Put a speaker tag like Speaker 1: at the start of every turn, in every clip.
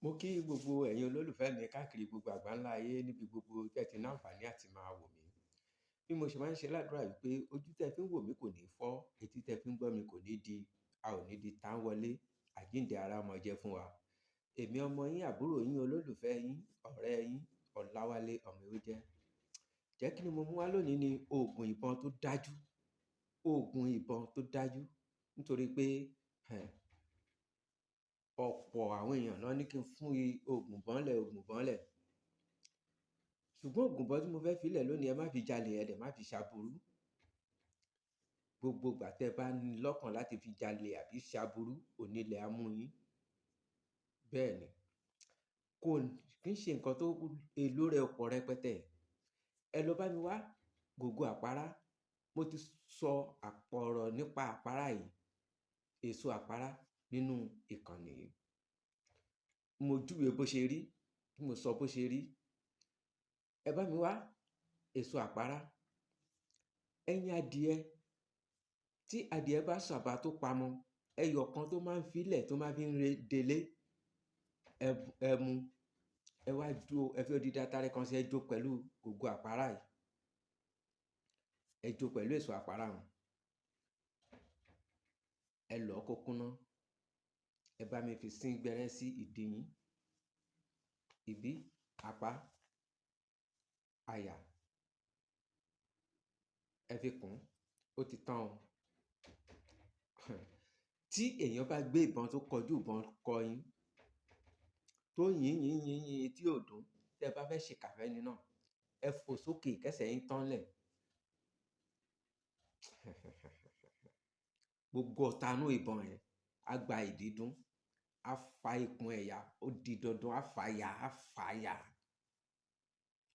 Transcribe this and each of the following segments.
Speaker 1: Mo kí gbogbo ẹ̀yin olólùfẹ́ mi káàkiri gbogbo àgbáńlá ayé níbi gbogbo tẹ́ ti ní àǹfààní àti máa wò mí. Bí mo ṣe máa ń ṣe ládùúrà wípé ojú tẹ́ fi ń wò mí kò ní fọ́, etí tẹ́ fi ń gbọ́ mi kò ní di, a ò ní di tá ń wọlé, àjíǹde ara mọ jẹ́ fún wa. Èmi ọmọ yín, àbúrò yín, olólùfẹ́ yín, ọ̀rẹ́ yín, Ọláwálé ọmọ Ewéjẹ́. Jẹ́ kí ni mo mú wá lónìí ni oògùn ìbọn tó dájú. Oògùn ìbọn tó dájú nítorí pé ọ̀pọ̀ àwọn èèyàn náà ní kí n fún oògùn bọ́nlẹ̀, oògùn bọ́nlẹ̀. Ṣùgbọ́n oògùn bọ́n tí mo fẹ́ fi lẹ̀ lónìí, ẹ má fi jalè, ẹ dẹ̀ má fi ṣàbúrú. Gbogbo ìgbà tẹ́ bá ní lọ́kàn láti fi jalè àbí ṣàbúrú, onílẹ̀ á mú yín. Bẹ́ẹ̀ ni, kò kí ń ṣe nǹkan tó èlò rẹ̀ ọ̀pọ̀ rẹpẹtẹ. Ẹ lọ bá mi wá gògó àpárá. Mo ti sọ ọ̀rọ̀ nípa àpárá yìí, èso àpárá nínú ìkànnì yìí. Mo júwe bó ṣe rí, mo sọ bó ṣe rí. Ẹ bá mi wá èso àpárá. Ẹyin adìẹ, tí adìẹ bá ṣàbà tó pamọ́, ẹyọ kan tó máa ń filẹ̀ tó máa fi ń re délé, ẹ mu, ẹ wá jó, ẹ fi odidi atare kan sí ẹ jó pẹ̀lú gògó àpárá yìí. Ẹ jó pẹ̀lú èso àpárá wọn. Ẹ lọ̀ kó kúnná. Ẹ bá mi fi sín gbẹ́rẹ́ sí ìdí yín, ìbí, apá, àyà. Ẹ fi kùn, ó ti tán o. Tí èèyàn bá gbé ìbọn tó kọjú ìbọn kọ yín, tó yín tí ò dùn, tí ẹ bá fẹ́ ṣe kàfẹ́ ni náà, ẹ fò sókè kẹ́sẹ̀ yín tán lẹ̀. Gbogbo ọ̀tá inú ìbọn yẹn á gba ìdídún, á fa ikùn ẹ̀yà, ó di dandan, á fa ya, á fa ya.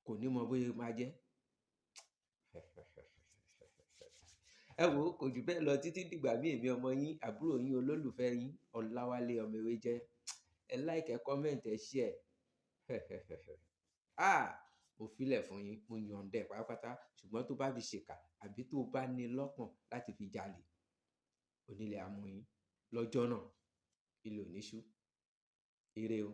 Speaker 1: Kò ní mọ bóyá máa jẹ́. Ẹ wò ó, kò jù bẹ́ẹ̀ lọ títí dìgbà mí, èmi ọmọ yín, àbúrò yín, olólùfẹ́ yín, Ọláwálé ọmọ Ewéjẹ́. Ẹ like, ẹ comment, ẹ share. Mo filẹ̀ fún yín, mo yọ̀ǹda ẹ̀ pátápátá. Ṣùgbọ́n tó bá fi ṣèkà àbí tó bá ní lọ́kàn láti fi jalè, onílẹ̀ á mú yín lọ́jọ́ náà. Ilẹ̀ ò ní ṣú. Ire o.